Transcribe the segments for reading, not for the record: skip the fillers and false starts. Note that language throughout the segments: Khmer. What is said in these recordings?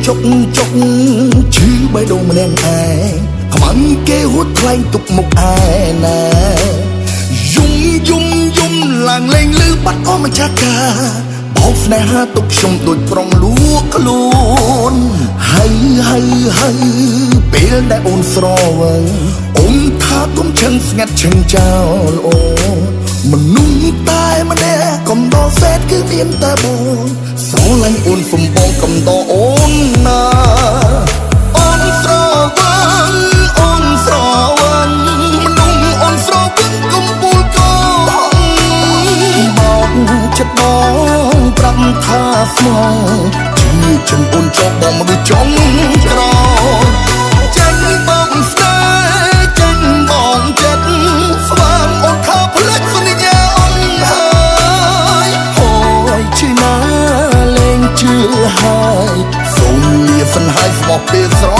ចុកឈឺបេះដូងម្នាក់ឯងខ្មាំងគេហួតថ្លែងទុកមុខឯណាយំឡើងលេងលឺបាត់អស់ម្ចាស់កាបោកស្នេហាទុកខ្ញុំដូចប្រុងលួកខ្លួនហើយពេលដែលអូនស្រវឹងអូនថាគុំឈឹងស្ងាត់ឈឹងចោលអូនមនុស្សតែម្នាក់កំដរសេតគឺមានតែបងស្រឡាញ់អូនសំបងកំដរអូនណាអូនស្រវឹងមនុស្សអូនស្រវឹងកំពូលកោបងចិត្តបងប្រាប់ថាស្មោះជឿចិនអូនចប់បងមនុស្សចង់ក្រចាញ់បងស្នេហ៍ចាញ់បងចិត្តស្វាងអូនថាផ្លេចសន្យាអូនហើយហើយជឿណាលែងជឿហើយសូមលាសិនហើយស្មោះពេលស្រ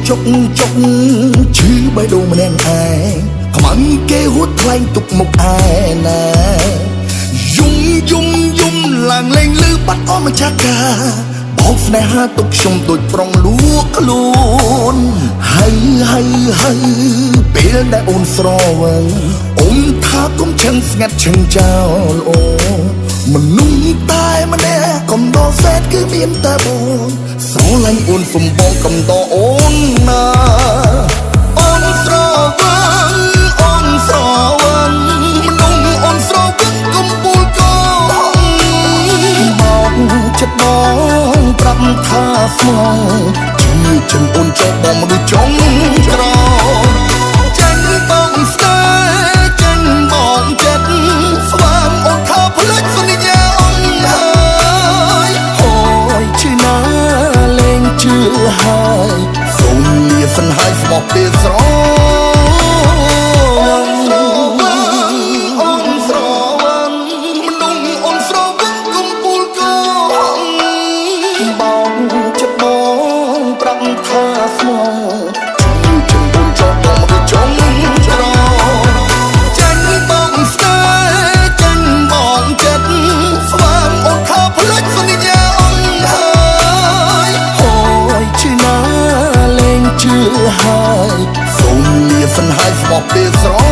ចុកឈឺបេះដូងម្នាក់ឯងខ្មាំងគេហួតថ្លែងទុកមុខឯណាយំឡើងលេងលឺបាត់អស់ម្ចាស់កាបោកស្នេហាទុកខ្ញុំដូចប្រុងលួកខ្លួនហើយពេលដែលអូនស្រវឹងអូនថាគុំឈឹងស្ងាត់ឈឹងចោលអូមនុស្សតែម្នាក់កំដរសេតគឺមានតែបងស្រឡាញ់អូនសំបងកំដរអូនណាអូនស្រវឹងមនុស្សអូនស្រវឹងកំពូលកោបងចិត្តបងប្រាប់ថាស្មោះជឿចិនអូនចប់បងមនុស្សចង់ក្រចាញ់បងស្នេហ៍ចាញ់បងចិត្តស្វាងអូនថាផ្លេចសន្យាអូនហើយជឿណាលែងជឿហើយសូមលាសិនហើយស្មោះពេលស្រហើយសូមលាសិនហើយស្មោះពេលស្រ